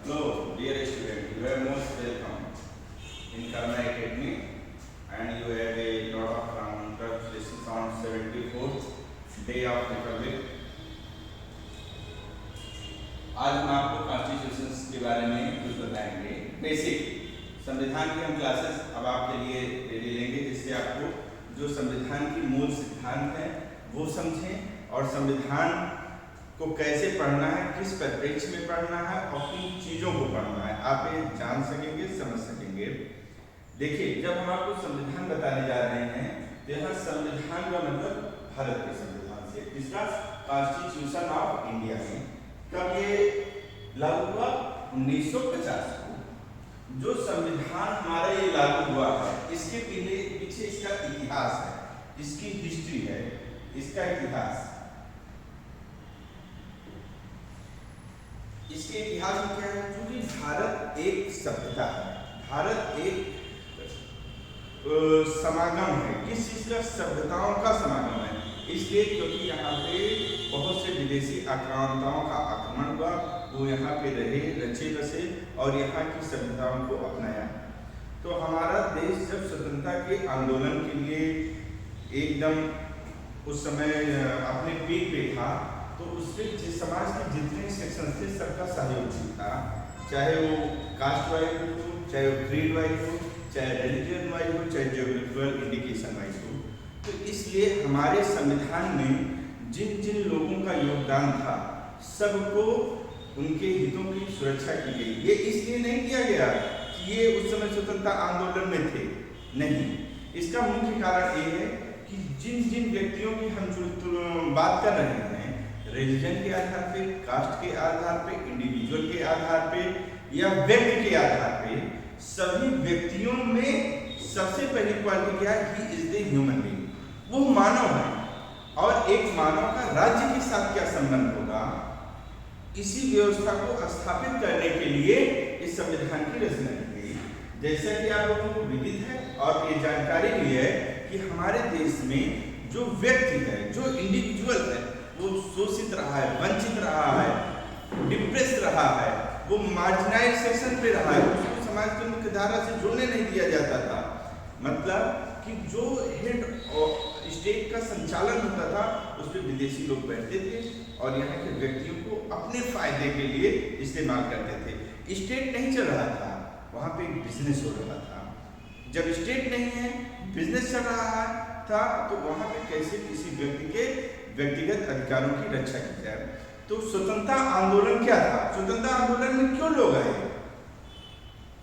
Hello, dear student, you are most welcome in Karma Academy, and you have a lot of lessons on 74th day of Republic. आज हम आपको constitutions के बारे में कुछ बताएंगे। बेसिक संविधान की हम क्लासेस अब आपके लिए रेडी लेंगे, जिससे आपको जो संविधान की मूल सिद्धांत हैं वो समझें और संविधान को कैसे पढ़ना है, किस परिप्रेक्ष्य में पढ़ना है और किन चीज़ों को पढ़ना है, आप ये जान सकेंगे, समझ सकेंगे। देखिए, जब हम आपको संविधान बताने जा रहे हैं तो यहाँ संविधान का मतलब भारत के संविधान से, किसका, कॉन्स्टिट्यूशन ऑफ इंडिया में। कब ये लागू हुआ? 1950 को। जो संविधान हमारा ये लागू हुआ है, इसके पीछे इसका इतिहास है, इसकी हिस्ट्री है, इसका इतिहास। इसके इतिहास में क्या है? क्योंकि भारत एक सभ्यता है, भारत एक समागम है। किस चीज का? सभ्यताओं का समागम है। इसलिए क्योंकि यहाँ पे बहुत से विदेशी आक्रांताओं का आक्रमण हुआ, वो यहाँ पे रहे, रचे बसे और यहाँ की सभ्यताओं को अपनाया। तो हमारा देश जब स्वतंत्रता के आंदोलन के लिए एकदम उस समय अपने पीक पे था, तो उसमें समाज के जितने सेक्शन थे सबका सहयोग था, चाहे वो कास्ट वाइज हो, चाहे वो क्रीड वाइज हो, चाहे रिलीजन वाइज हो, चाहे जियोग्राफिकल इंडिकेशन वाइज हो। तो इसलिए हमारे संविधान में जिन जिन लोगों का योगदान था, सबको उनके हितों की सुरक्षा की गई। ये इसलिए नहीं किया गया कि ये उस समय स्वतंत्रता आंदोलन में थे, नहीं। इसका मुख्य कारण ये है कि जिन जिन व्यक्तियों की हम बात कर रहे हैं, रिलीजन के आधार पे, कास्ट के आधार पे, इंडिविजुअल के आधार पे या व्यक्ति के आधार पे, सभी व्यक्तियों में सबसे पहली क्वालिटी क्या है? He is the human being, वो मानव है। और एक मानव का राज्य के साथ क्या संबंध होगा, इसी व्यवस्था को स्थापित करने के लिए इस संविधान की रचना की गई। जैसा कि आप लोगों को विदित है और ये जानकारी भी है कि हमारे देश में जो व्यक्ति है, जो इंडिविजुअल है, वो शोषित रहा है, वंचित रहा है, डिप्रेस रहा है, वो मार्जिनाइज सेक्शन पे रहा है, उसको समाज की मुख्य धारा से जुड़ने नहीं दिया जाता था। मतलब कि जो हेड स्टेट का संचालन होता था, उस पर विदेशी लोग बैठते थे और यहाँ के व्यक्तियों को अपने फायदे के लिए इस्तेमाल करते थे। स्टेट नहीं चल रहा था, वहाँ पे एक बिजनेस हो रहा था। जब स्टेट नहीं है, बिजनेस चल रहा था, तो वहाँ पे कैसे किसी व्यक्ति के व्यक्तिगत अधिकारों की रक्षा की जाए। तो स्वतंत्रता आंदोलन क्या था? स्वतंत्रता आंदोलन में क्यों लोग आए?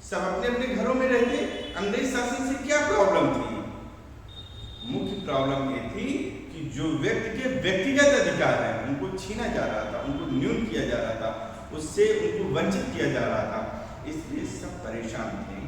सब अपने अपने घरों में रहते, अंग्रेज शासन से क्या प्रॉब्लम थी? मुख्य प्रॉब्लम ये थी कि जो व्यक्ति के व्यक्तिगत अधिकार हैं, उनको छीना जा रहा था, उनको न्यून किया जा रहा था, उससे उनको वंचित किया जा रहा था। इसलिए सब परेशान थे।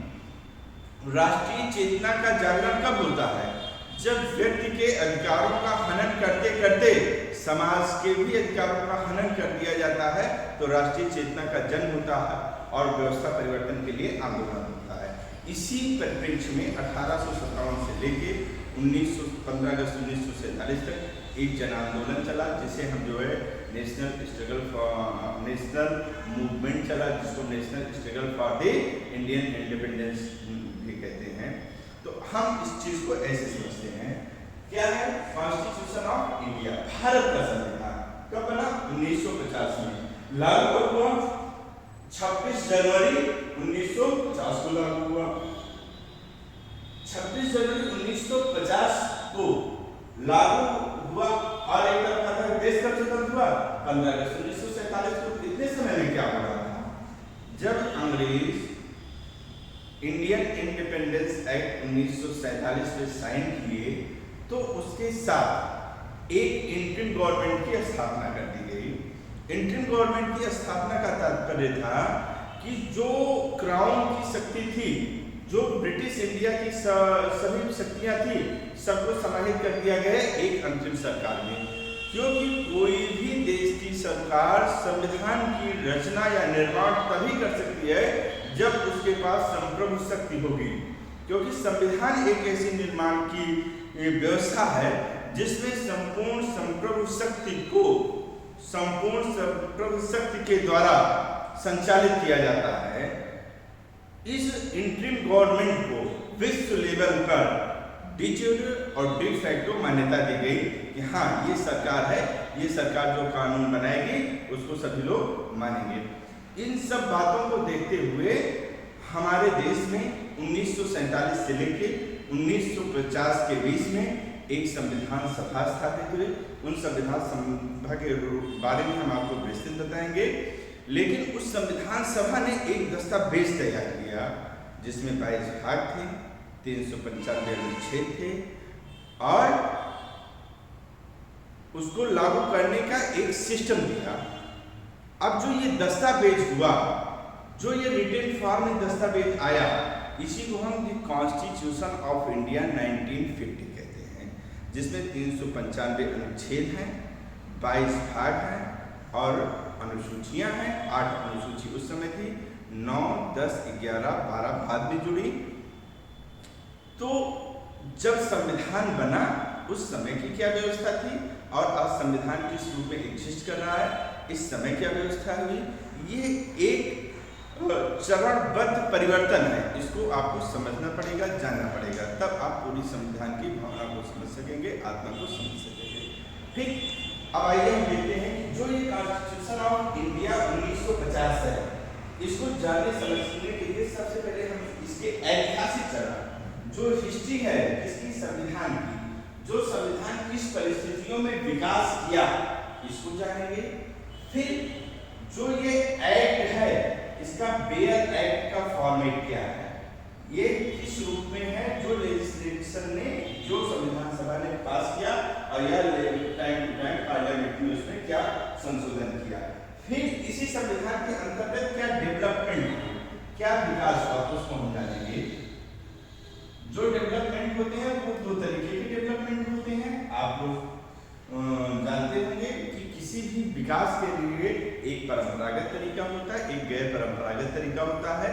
राष्ट्रीय चेतना का जागरण कब होता है? जब व्यक्ति के अधिकारों का हनन करते करते समाज के भी अधिकारों का हनन कर दिया जाता है, तो राष्ट्रीय चेतना का जन्म होता है और व्यवस्था परिवर्तन के लिए आंदोलन होता है। इसी परिप्रेक्ष्य में 1857 से लेके 15 अगस्त 1947 तक एक जन आंदोलन चला, जिसे हम जो है नेशनल मूवमेंट चला, जिसको national struggle for the Indian independence भी कहते हैं। तो हम इस चीज को ऐसे समझते हैं, क्या है? कॉन्स्टिट्यूशन ऑफ इंडिया, भारत का संविधान कब बना? 1950 में। लागू कब हुआ? 26 जनवरी 1950 को लागू हुआ। 26 जनवरी 1950 को लागू हुआ और एक तरफ था देश कब स्वतंत्र हुआ? 15 अगस्त 1947 को। इतने समय में क्या हो रहा था? जब अंग्रेज इंडियन इंडिपेंडेंस एक्ट 1947 में साइन किए, तो उसके साथ एक इंटरिम गवर्नमेंट की स्थापना कर दी गई। इंटरिम गवर्नमेंट की स्थापना का तात्पर्य था कि जो क्राउन की शक्ति थी, जो ब्रिटिश इंडिया की सभी शक्तियां थी, सबको समाहित कर दिया गया एक अंतरिम सरकार में। क्योंकि कोई भी देश की सरकार संविधान की रचना या निर्माण तभी कर सकती है जब उसके पास संप्रभु शक्ति होगी। क्योंकि संविधान एक ऐसी निर्माण की व्यवस्था है जिसमें संपूर्ण संप्रभु शक्ति के द्वारा संचालित किया जाता है, इस इंटरिम गवर्नमेंट को विश्व लेवल पर डी यूरे और डी फैक्टो मान्यता दी गई कि हाँ ये सरकार है, ये सरकार जो कानून बनाएगी उसको सभी लोग मानेंगे। इन सब बातों को देखते हुए हमारे देश में 1947 से लेकर 1950 के बीच में एक संविधान सभा स्थापित हुई। उन संविधान सभा के बारे में हम आपको विस्तृत बताएंगे, लेकिन उस संविधान सभा ने एक दस्तावेज तैयार किया जिसमें 22 भाग थे, 395 अनुच्छेद थे और उसको लागू करने का एक सिस्टम दिया। अब जो ये दस्तावेज हुआ, जो ये रिटन फॉर्म में दस्तावेज आया, इसी को हम द कॉन्स्टिट्यूशन ऑफ इंडिया 1950 कहते हैं, जिसमें 395 अनुच्छेद हैं, 22 भाग हैं और अनुसूचियां हैं। 8 अनुसूची उस समय थी, 9, 10, 11, 12 बाद में जुड़ी। तो जब संविधान बना उस समय की क्या व्यवस्था थी और आज संविधान किस रूप में एग्जिस्ट कर रहा है, इस समय क्या व्यवस्था हुई, ये एक चरणबद्ध परिवर्तन है। इसको आपको समझना पड़ेगा, जानना पड़ेगा, तब आप पूरी संविधान की भावना को समझ सकेंगे, आत्मा को समझ सकेंगे। ठीक, अब आइए हम देखते हैं कि जो ये कॉन्स्टिट्यूशन ऑफ इंडिया 1950 है, इसको जानने समझने के लिए सबसे पहले हम इसके ऐतिहासिक चरण, जो हिस्ट्री है इसकी संविधान की, जो संविधान किस परिस्थितियों में विकास किया, इसको जानेंगे। फिर जो ये एक्ट है, इसका बेयर एक्ट का फॉर्मेट क्या है, ये किस रूप में है, जो लेजिस्लेशन ने, जो संविधान सभा ने पास किया और यह टाइम टू टाइम पार्लियामेंट में उसमें क्या संशोधन किया। फिर इसी संविधान के अंतर्गत क्या डेवलपमेंट, क्या विकास हुआ, उसको हम जानेंगे। जो डेवलपमेंट होते हैं वो 2 तरीके के डेवलपमेंट होते हैं। आप लोग जानते होंगे कि किसी भी विकास के लिए एक परंपरागत तरीका होता है, एक गैर परंपरागत तरीका होता है।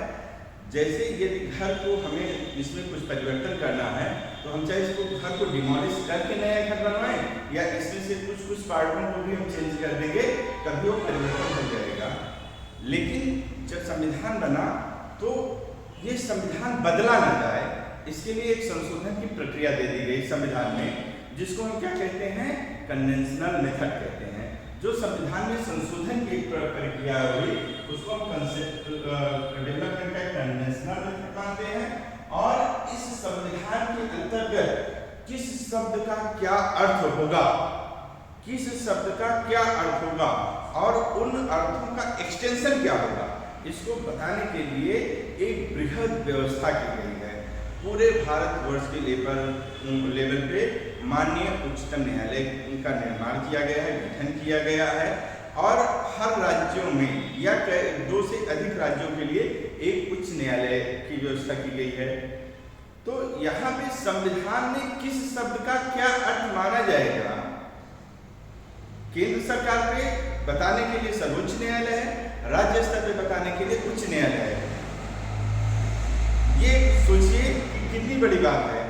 जैसे यदि घर को हमें इसमें कुछ परिवर्तन करना है तो हम चाहे इसको घर को डिमोलिश करके नया घर बनवाएं या इसमें से कुछ पार्टों को भी हम चेंज कर देंगे, तभी वो परिवर्तन हो जाएगा। लेकिन जब संविधान बना तो ये संविधान बदला ना जाए, इसके लिए एक संशोधन की प्रक्रिया दे दी गई संविधान में, जिसको हम क्या कहते हैं, कन्वेंशनल मेथड कहते हैं। जो संविधान में संशोधन की प्रक्रिया हुई उसको हम डेवलपमेंट का कन्वेंशनल मेथड मानते हैं। और इस संविधान के अंतर्गत किस शब्द का क्या अर्थ होगा, किस शब्द का क्या अर्थ होगा और उन अर्थों का एक्सटेंशन क्या होगा, इसको बताने के लिए एक बृहद व्यवस्था की गई है। पूरे भारतवर्ष के लेवल पे माननीय उच्चतम न्यायालय का निर्माण किया गया है, गठन किया गया है और हर राज्यों में या 2 से अधिक राज्यों के लिए एक उच्च न्यायालय की व्यवस्था की गई है। तो यहाँ पे संविधान में किस शब्द का क्या अर्थ माना जाएगा, केंद्र सरकार पे बताने के लिए सर्वोच्च न्यायालय है, राज्य स्तर पे बताने के लिए उच्च न्यायालय है। ये सोचिए कि कितनी बड़ी बात है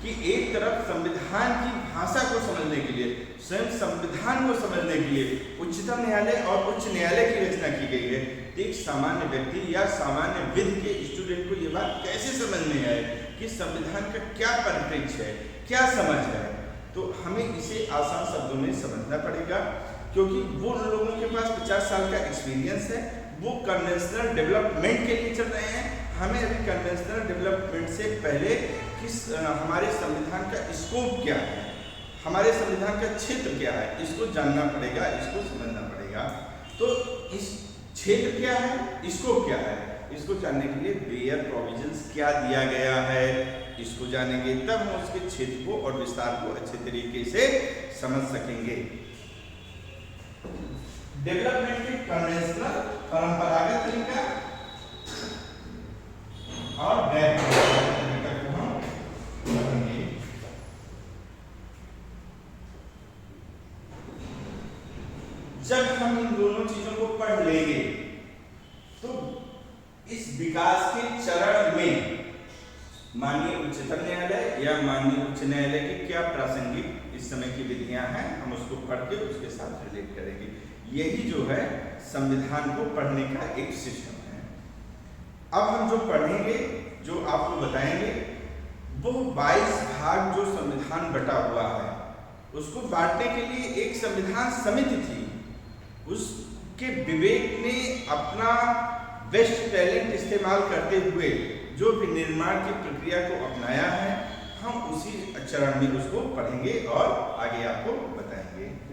कि एक तरफ संविधान की भाषा को समझने के लिए, स्वयं संविधान को समझने के लिए उच्चतम न्यायालय और उच्च न्यायालय की रचना की गई है। एक सामान्य व्यक्ति या सामान्य विधि के स्टूडेंट को ये बात कैसे समझ में आए कि संविधान का क्या परिप्रेक्ष्य है, क्या समझ है, तो हमें इसे आसान शब्दों में समझना पड़ेगा। क्योंकि वो लोगों के पास 50 साल का एक्सपीरियंस है, वो कन्वेंशनल डेवलपमेंट के लिए चल रहे हैं। हमें अभी कन्वेंशनल डेवलपमेंट से पहले हमारे संविधान का स्कोप क्या है, हमारे संविधान का क्षेत्र क्या है, इसको जानना पड़ेगा, इसको समझना पड़ेगा। तो इस क्षेत्र क्या है, स्कोप क्या है, इसको जानने के लिए बेयर प्रोविजंस क्या दिया गया है, इसको जानेंगे, तब हम उसके क्षेत्र को और विस्तार को अच्छे तरीके से समझ सकेंगे। डेवलपमेंट के कन्वेंशनल परंपरागत तरीका और गैर परंपरागत तरीका को हम पढ़ेंगे। जब हम इन दोनों चीजों को पढ़ लेंगे तो इस विकास के चरण में माननीय उच्चतम न्यायालय या माननीय उच्च न्यायालय की क्या प्रासंगिक इस समय की विधियां हैं, हम उसको पढ़ के उसके साथ रिलेट करेंगे। यही जो है संविधान को पढ़ने का एक सिस्टम है। अब हम जो पढ़ेंगे, जो आपको बताएंगे, वो 22 भाग जो संविधान बटा हुआ है, उसको बांटने के लिए एक संविधान समिति थी। उसके विवेक ने अपना बेस्ट टैलेंट इस्तेमाल करते हुए जो भी निर्माण की प्रक्रिया को अपनाया है, हम उसी चरण में उसको पढ़ेंगे और आगे आपको बताएंगे।